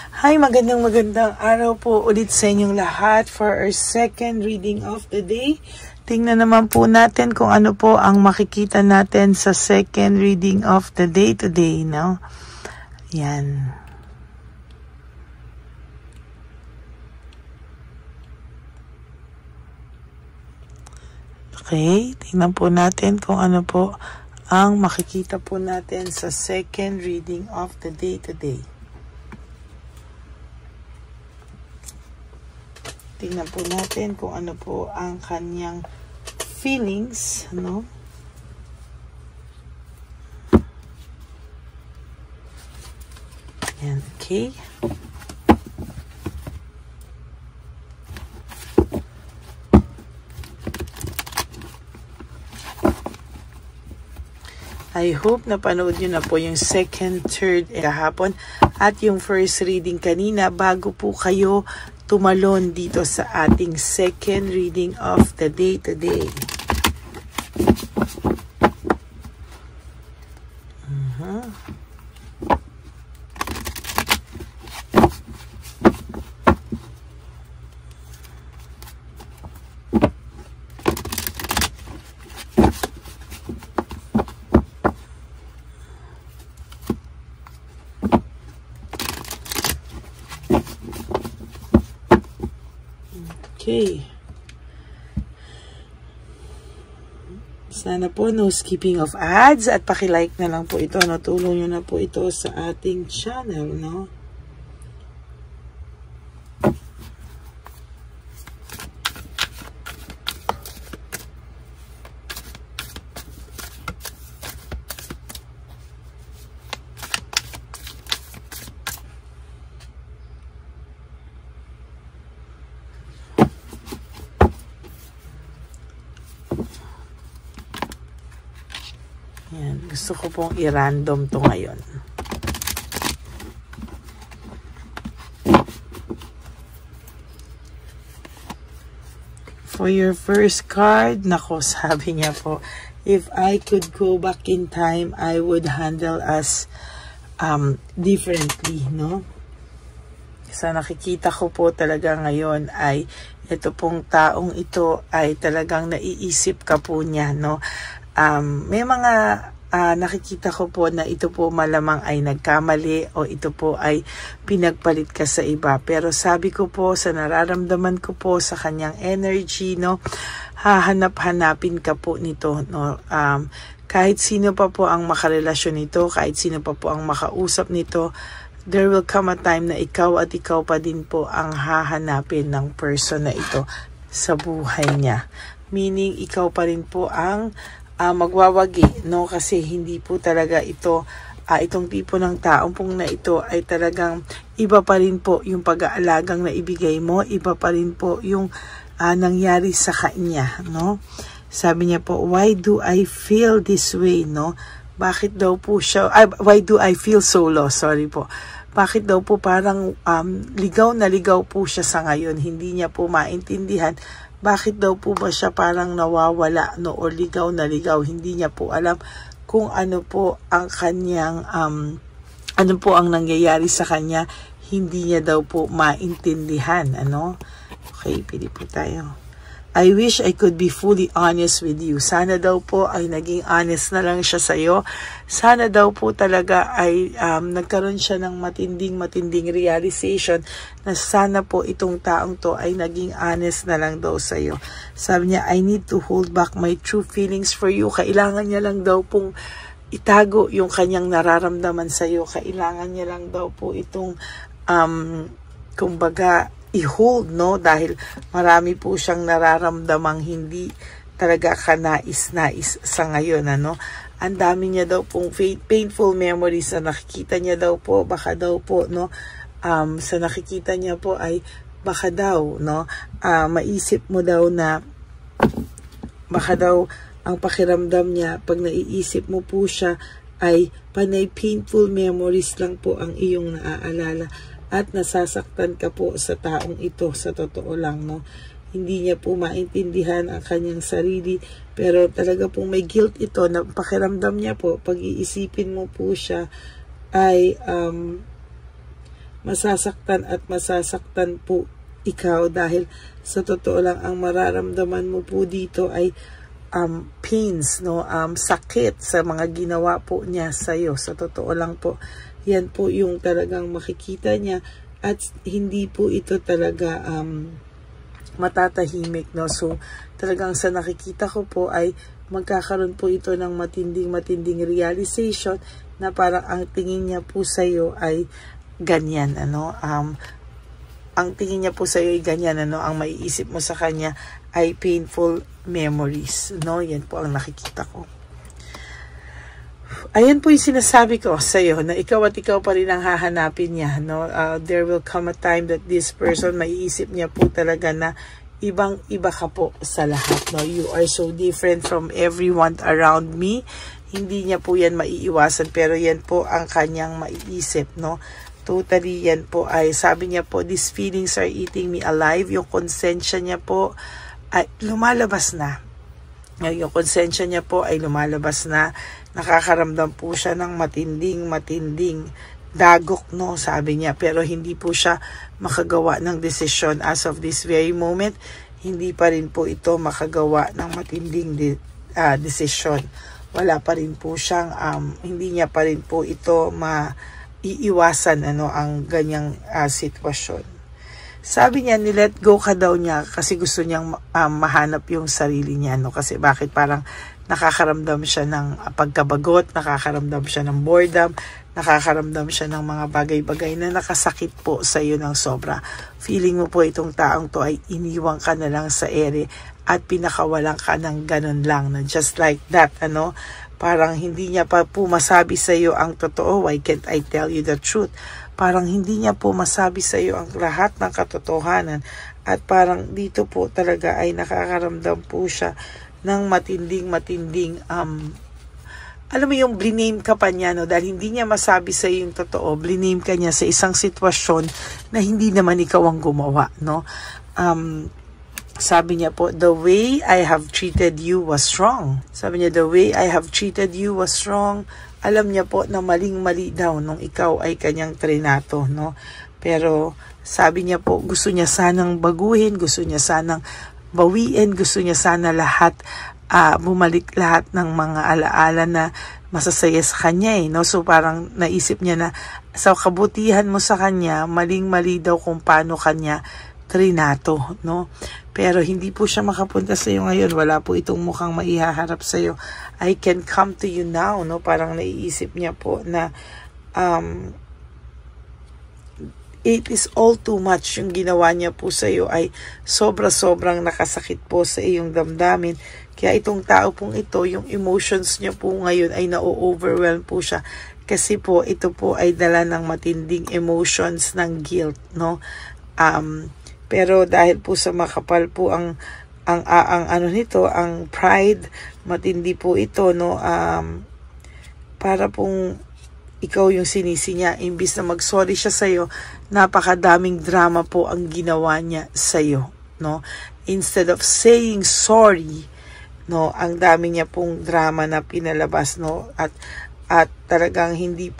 Hi, magandang araw po ulit sa inyong lahat for our second reading of the day. Tingnan naman po natin kung ano po ang makikita natin sa second reading of the day today, no? Yan. Okay, tingnan po natin kung ano po ang makikita po natin sa second reading of the day today. Tingnan po natin kung ano po ang kanyang feelings, no? Yan, okay. I hope napanood nyo na po yung second, third, kahapon at yung first reading kanina bago po kayo tumalon dito sa ating second reading of the day today. Okay. Sana po no skipping of ads at paki-like na lang po ito. Natulong nyo na po ito sa ating channel, no? Yan, gusto ko pong i-random to ngayon. For your first card, nako, sabi niya po, if I could go back in time, I would handle us differently, no? Sa nakikita ko po talaga ngayon ay ito pong taong ito ay talagang naiisip ka po niya, no? May mga nakikita ko po na ito po malamang ay nagkamali o ito po ay pinagpalit ka sa iba. Pero sabi ko po, sa nararamdaman ko po sa kanyang energy, no, hahanap-hanapin ka po nito, no. Kahit sino pa po ang makarelasyon nito, kahit sino pa po ang makausap nito, there will come a time na ikaw at ikaw pa din po ang hahanapin ng person na ito sa buhay niya. Meaning, ikaw pa rin po ang magwawagi, no? Kasi hindi po talaga ito, itong tipo ng taong pong na ito ay talagang iba pa rin po yung pag-aalagang na ibigay mo, iba pa rin po yung nangyari sa kanya, no? Sabi niya po, why do I feel this way, no? Bakit daw po siya, why do I feel so low? Sorry po. Bakit daw po parang ligaw na ligaw po siya sa ngayon, hindi niya po maintindihan. Bakit daw po ba siya parang nawawala, no, o ligaw na ligaw? Hindi niya po alam kung ano po ang kanyang, ano po ang nangyayari sa kanya. Hindi niya daw po maintindihan, ano? Okay, pili po tayo. I wish I could be fully honest with you. Sana daw po ay naging honest na lang siya sa'yo. Sana daw po talaga ay nagkaroon siya ng matinding realization na sana po itong taong to ay naging honest na lang daw sa'yo. Sabi niya, I need to hold back my true feelings for you. Kailangan niya lang daw pong itago yung kanyang nararamdaman sa'yo. Kailangan niya lang daw po itong, kumbaga, i-hold, no? Dahil marami po siyang nararamdamang hindi talaga kanais-nais sa ngayon, ano? Ang dami niya daw pong painful memories na nakikita niya daw po, baka daw po, no? Sa nakikita niya po ay baka daw, no? Maisip mo daw na baka daw ang pakiramdam niya pag naiisip mo po siya ay panay painful memories lang po ang iyong naaalala. At nasasaktan ka po sa taong ito, sa totoo lang, no? Hindi niya po maintindihan ang kanyang sarili, pero talaga pong may guilt ito na pakiramdam niya po, pag iisipin mo po siya, ay masasaktan at masasaktan po ikaw dahil sa totoo lang ang mararamdaman mo po dito ay pains, no? Sakit sa mga ginawa po niya sa iyo. Sa totoo lang po, yan po yung talagang makikita niya at hindi po ito talaga matatahimik, no? So talagang sa nakikita ko po ay magkakaroon po ito ng matinding realization na parang ang tingin niya po sa iyo ay ganyan, ano? Ang tingin niya po sa iyo ay ganyan, ano? Ang maiisip mo sa kanya ay painful memories, no? Yan po ang nakikita ko. Ayan po yung sinasabi ko sa iyo na ikaw at ikaw pa rin ang hahanapin niya, no? There will come a time that this person, maiisip niya po talaga na ibang-iba ka po sa lahat, no? You are so different from everyone around me. Hindi niya po yan maiiwasan, pero yan po ang kanyang maiisip, no? Totally yan po ay, sabi niya po, these feelings are eating me alive. Yung konsensya niya po ay lumalabas na. Yung konsensya niya po ay lumalabas na. Nakakaramdam po siya ng matinding dagok, no? Sabi niya, pero hindi po siya makagawa ng desisyon as of this very moment. Hindi pa rin po ito makagawa ng matinding desisyon. Wala pa rin po siyang, hindi niya pa rin po ito iiwasan, ano, ang ganyang sitwasyon. Sabi niya, ni-let go ka daw niya kasi gusto niyang mahanap yung sarili niya, no? Kasi bakit parang nakakaramdam siya ng pagkabagot, nakakaramdam siya ng boredom, nakakaramdam siya ng mga bagay-bagay na nakasakit po sa iyo ng sobra. Feeling mo po itong taong to ay iniwang ka na lang sa ere at pinakawalan ka ng ganun lang, na just like that, ano? Parang hindi niya pa po masabi sa iyo ang totoo. Why can't I tell you the truth? Parang hindi niya po masabi sa iyo ang lahat ng katotohanan. At parang dito po talaga ay nakakaramdam po siya ng matinding alam mo yung bliname ka pa niya, no? Dahil hindi niya masabi sa iyo yung totoo, bliname ka niya sa isang sitwasyon na hindi naman ikaw ang gumawa, no? Sabi niya po, the way I have treated you was wrong. Sabi niya, the way I have treated you was wrong. Alam niya po na maling-mali daw nung ikaw ay kanyang trinato, no? Pero sabi niya po, gusto niya sanang baguhin, gusto niya sanang bawiin, gusto niya sana lahat, bumalik lahat ng mga alaala na masasaya sa kanya, eh, no? So parang naisip niya na sa kabutihan mo sa kanya, maling-mali daw kung paano kanya trinato, no? Pero hindi po siya makapunta sa iyo ngayon. Wala po itong mukhang maihaharap sa iyo. I can come to you now, no? Parang naiisip niya po na it is all too much. Yung ginawa niya po sa iyo ay sobrang nakasakit po sa iyong damdamin. Kaya itong tao pong ito, yung emotions niya po ngayon ay na-overwhelm po siya. Kasi po ito po ay dala ng matinding emotions ng guilt, no? Pero dahil po sa makapal po ang ano nito, ang pride, matindi po ito, no? Para pong ikaw yung sinisi niya, imbis na mag-sorry siya sa'yo, napakadaming drama po ang ginawa niya sa'yo, no? Instead of saying sorry, no, ang dami niya pong drama na pinalabas, no? At talagang hindi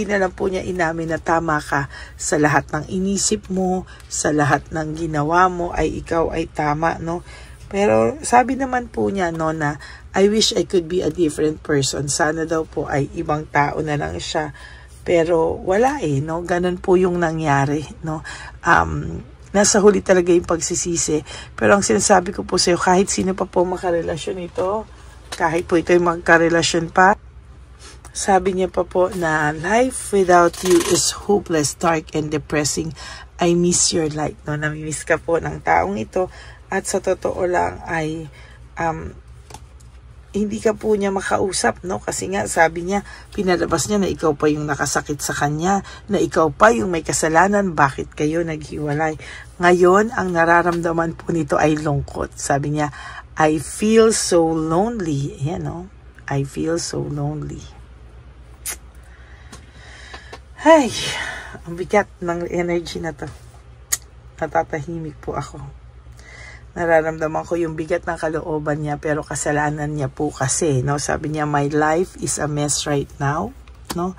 na lang po niya inamin na tama ka sa lahat ng inisip mo, sa lahat ng ginawa mo ay ikaw ay tama, no? Pero sabi naman po niya, no, na I wish I could be a different person. Sana daw po ay ibang tao na lang siya. Pero wala, eh, no? Ganun po yung nangyari, no? Nasa huli talaga yung pagsisisi. Pero ang sinasabi ko po sa'yo, kahit sino pa po makarelasyon ito, kahit po ito yung magkarelasyon pa, sabi niya pa po na life without you is hopeless, dark, and depressing. I miss your light, no? Namimiss ka po ng taong ito. At sa totoo lang ay hindi ka po niya makausap, no? Kasi nga sabi niya, pinalabas niya na ikaw pa yung nakasakit sa kanya, na ikaw pa yung may kasalanan, bakit kayo naghiwalay? Ngayon, ang nararamdaman po nito ay lungkot. Sabi niya, I feel so lonely. Yan, no? I feel so lonely. Ay, ang bigat ng energy na to. Natatahimik po ako. Nararamdaman ko yung bigat ng kalooban niya, pero kasalanan niya po kasi, no? Sabi niya, my life is a mess right now. no?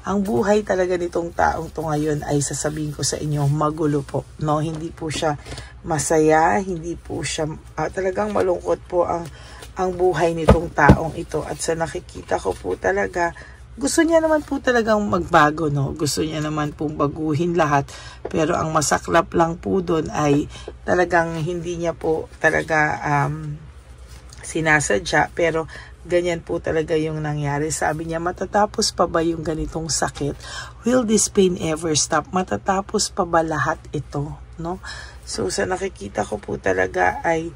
Ang buhay talaga nitong taong to ngayon ay sasabihin ko sa inyo, magulo po, no? Hindi po siya masaya, hindi po siya, talagang malungkot po ang buhay nitong taong ito. At sa nakikita ko po talaga, gusto niya naman po talagang magbago, no? Gusto niya naman pong baguhin lahat. Pero ang masaklap lang po doon ay talagang hindi niya po talaga sinasadya. Pero ganyan po talaga yung nangyari. Sabi niya, matatapos pa ba yung ganitong sakit? Will this pain ever stop? Matatapos pa ba lahat ito, no? So sa nakikita ko po talaga ay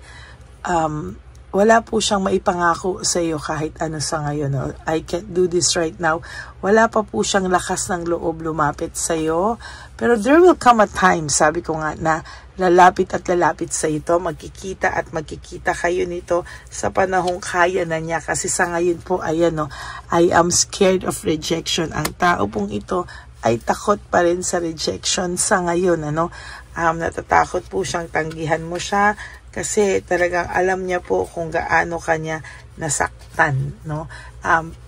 wala po siyang maipangako sa iyo kahit ano sa ngayon. No? I can't do this right now. Wala pa po siyang lakas ng loob lumapit sa iyo. Pero there will come a time, sabi ko nga, na lalapit at lalapit sa ito. Magkikita at magkikita kayo nito sa panahong kaya na niya. Kasi sa ngayon po, ayan, no, I am scared of rejection. Ang tao pong ito ay takot pa rin sa rejection sa ngayon. Ano? Natatakot po siyang tanggihan mo siya. Kasi talagang alam niya po kung gaano kanya nasaktan, no?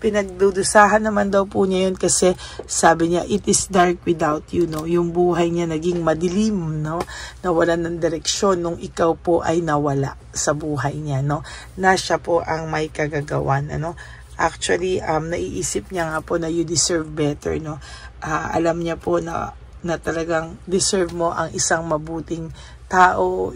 Pinagdudusahan naman daw po niya yun kasi sabi niya, it is dark without you, no? Yung buhay niya naging madilim, no? Nawalan ng direksyon nung ikaw po ay nawala sa buhay niya, no? Na siya po ang may kagagawan, ano? Actually, naiisip niya nga po na you deserve better, no? Alam niya po na talagang deserve mo ang isang mabuting tao,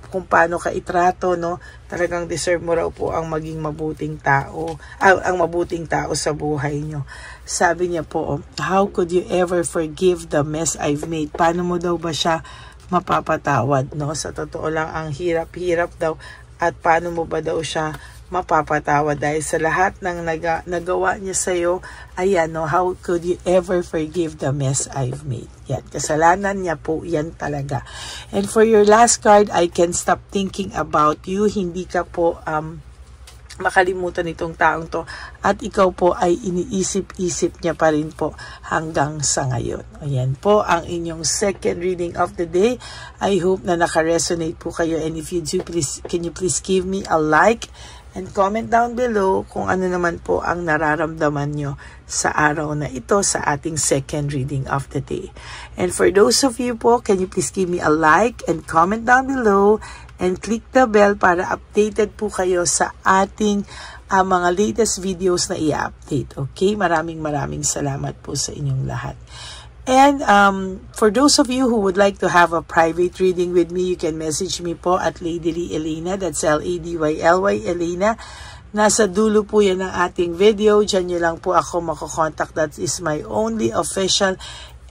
kung paano ka itrato, no? Talagang deserve mo raw po ang maging mabuting tao, ang mabuting tao sa buhay nyo. Sabi niya po, how could you ever forgive the mess I've made? Paano mo daw ba siya mapapatawad, no? Sa totoo lang, ang hirap-hirap daw. At paano mo ba daw siya mapapatawad dahil sa lahat ng nagawa niya sa'yo? Ayan, no, how could you ever forgive the mess I've made? Yan, kasalanan niya po yan talaga. And for your last card, I can't stop thinking about you. Hindi ka po makalimutan itong taong to at ikaw po ay iniisip-isip niya pa rin po hanggang sa ngayon. Ayan po ang inyong second reading of the day. I hope na naka-resonate po kayo, and if you do, please, can you please give me a like and comment down below kung ano naman po ang nararamdaman nyo sa araw na ito sa ating second reading of the day. And for those of you po, can you please give me a like and comment down below and click the bell para updated po kayo sa ating mga latest videos na i-update. Okay? Maraming salamat po sa inyong lahat. And for those of you who would like to have a private reading with me, you can message me po at Ladyly Elena. That's Ladyly Elena. Nasa dulo po yan ng ating video. Diyan nyo lang po ako makokontak. That is my only official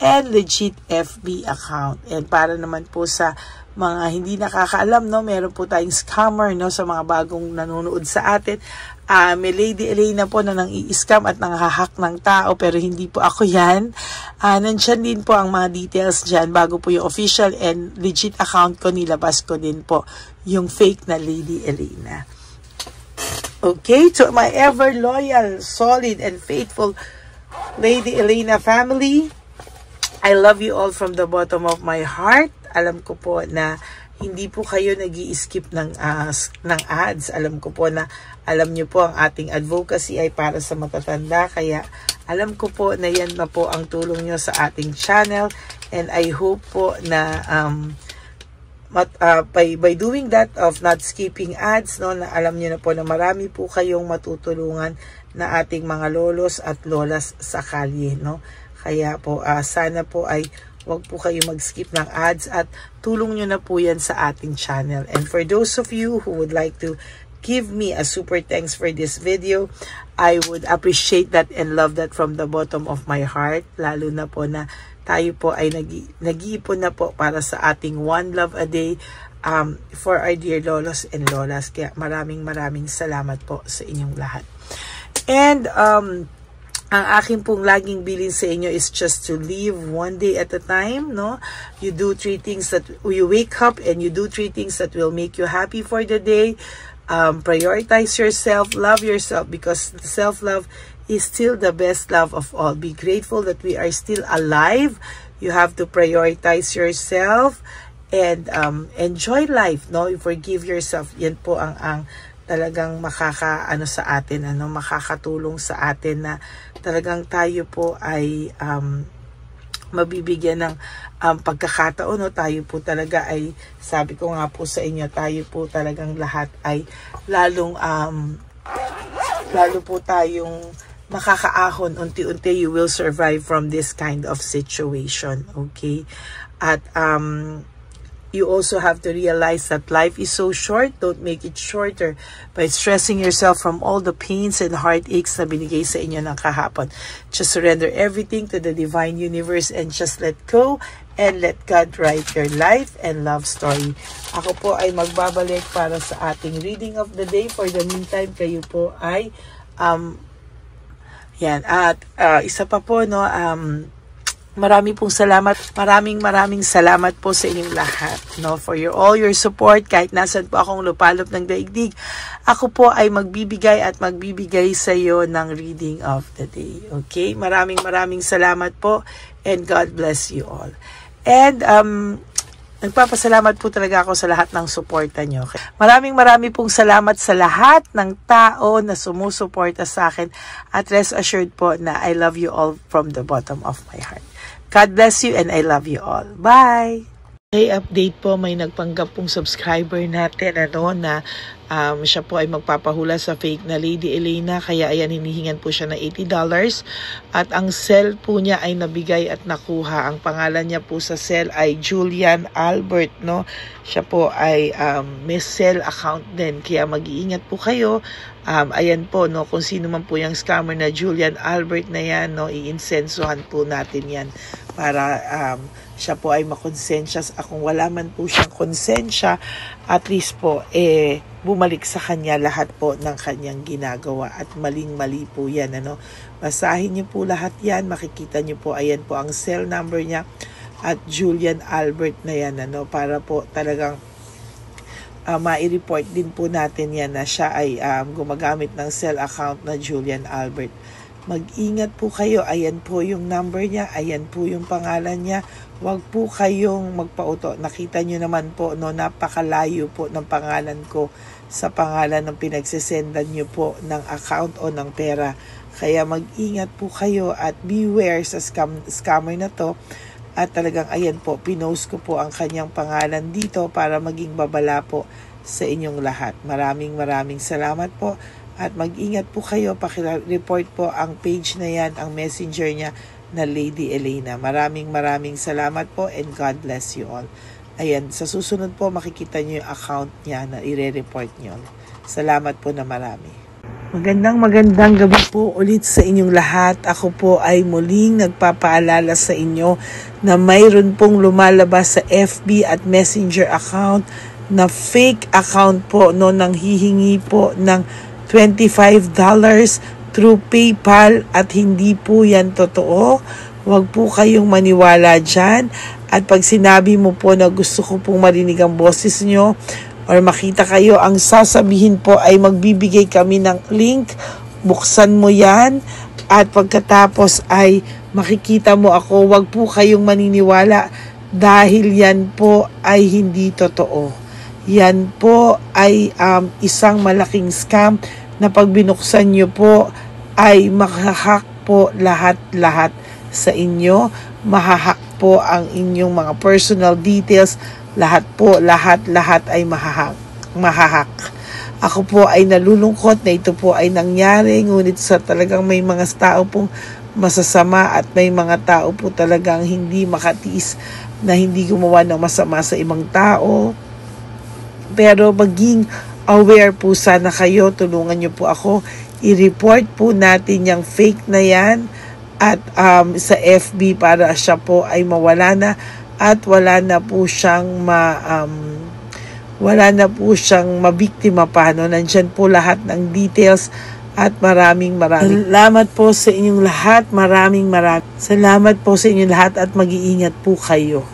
and legit FB account. And para naman po sa mga hindi nakakaalam, no, meron po tayong scammer, no, sa mga bagong nanonood sa atin. May Lady Elena po na nang i-scam at nanghahack ng tao, pero hindi po ako yan. Nandyan din po ang mga details dyan. Bago po yung official and legit account ko, nilabas ko din po yung fake na Lady Elena. Okay, to my ever loyal, solid, and faithful Lady Elena family, I love you all from the bottom of my heart. Alam ko po na hindi po kayo nag-i-skip ng ads. Alam ko po na alam nyo po ang ating advocacy ay para sa matatanda. Kaya alam ko po na yan na po ang tulong nyo sa ating channel. And I hope po na by doing that of not skipping ads, no, na alam nyo na po na marami po kayong matutulungan na ating mga lolos at lolas sa kalye, no. Kaya po sana po ay wag po kayo mag-skip ng ads at tulong nyo na po yan sa ating channel. And for those of you who would like to give me a super thanks for this video, I would appreciate that and love that from the bottom of my heart. Lalo na po na tayo po ay nag-iipon na po para sa ating One Love a Day for our dear lolos and lolas. Kaya maraming salamat po sa inyong lahat. And ang aking pong laging bilin sa inyo is just to live one day at a time, no? You do 3 things that you wake up and you do 3 things that will make you happy for the day. Prioritize yourself, love yourself, because self-love is still the best love of all. Be grateful that we are still alive. You have to prioritize yourself and enjoy life, no? You forgive yourself. Yan po ang talagang makakaano sa atin, makakatulong sa atin na talagang tayo po ay mabibigyan ng pagkakataon, tayo po talaga ay, sabi ko nga po sa inyo, tayo po talagang lahat ay lalo po tayong makakaahon unti-unti. You will survive from this kind of situation, okay? At you also have to realize that life is so short. Don't make it shorter by stressing yourself from all the pains and heartaches na binigay sa inyo ng kahapon. Just surrender everything to the divine universe and just let go and let God write your life and love story. Ako po ay magbabalik para sa ating reading of the day. For the meantime, kayo po ay yan. At isa pa po, maraming salamat po sa inyong lahat, for all your support. Kahit nasan po akong lupalop ng daigdig, ako po ay magbibigay sa iyo ng reading of the day. Okay? Maraming salamat po, and God bless you all. And nagpapasalamat po talaga ako sa lahat ng suporta nyo. Maraming pong salamat sa lahat ng tao na sumusuporta sa akin, at rest assured po na I love you all from the bottom of my heart. God bless you and I love you all. Bye! Okay, update po, may nagpanggap pong subscriber natin na siya po ay magpapahula sa fake na Lady Elena, kaya ayan, hinihingan po siya ng $80 at ang cell po niya ay nabigay at nakuha. Ang pangalan niya po sa cell ay Julian Albert, siya po ay may cell account din, kaya mag-iingat po kayo. Ayan po, kung sino man po yung scammer na Julian Albert na yan, i-insensuhan po natin yan para siya po ay makonsensya. Kung wala man po siyang konsensya, at least po bumalik sa kanya lahat po ng kanyang ginagawa, at maling-mali po yan. Basahin niyo po lahat yan, makikita niyo po, ayan po ang cell number niya at Julian Albert na yan, para po talagang ma-report din po natin yan na siya ay gumagamit ng cell account na Julian Albert. Mag-ingat po kayo. Ayan po yung number niya. Ayan po yung pangalan niya. Huwag po kayong magpauto. Nakita nyo naman po, napakalayo po ng pangalan ko sa pangalan ng pinagsisendan nyo po ng account o ng pera. Kaya mag-ingat po kayo at beware sa scammer na to. At talagang ayan po, pinost ko po ang kanyang pangalan dito para maging babala po sa inyong lahat. Maraming salamat po. At mag-ingat po kayo, pakireport po ang page na yan, ang messenger niya na Lady Elena. Maraming salamat po, and God bless you all. Ayan, sa susunod po makikita niyo yung account niya na i-report niyo. Salamat po na marami. Magandang gabi po ulit sa inyong lahat. Ako po ay muling nagpapaalala sa inyo na mayroon pong lumalabas sa FB at Messenger account na fake account po, nang hihingi po ng $25 through PayPal, at hindi po yan totoo. Huwag po kayong maniwala dyan. At pag sinabi mo po na gusto ko pong marinig ang boses nyo or makita kayo, ang sasabihin po ay magbibigay kami ng link, buksan mo yan, at pagkatapos ay makikita mo ako. Huwag po kayong maniniwala dahil yan po ay hindi totoo. Yan po ay isang malaking scam na pag binuksan nyo po ay mahahack po lahat sa inyo. Mahahack po ang inyong mga personal details. Lahat ay mahahack. Ako po ay nalulungkot na ito po ay nangyari, ngunit sa talagang may mga tao pong masasama at may mga tao po talagang hindi makatiis na hindi gumawa ng masama sa ibang tao. Pero maging aware po sana kayo. Tulungan nyo po ako. I-report po natin yung fake na yan at sa FB para siya po ay mawala na at wala na po siyang mabiktima pa. Nandyan po lahat ng details at maraming salamat po sa inyong lahat. Maraming salamat po sa inyong lahat at mag-iingat po kayo.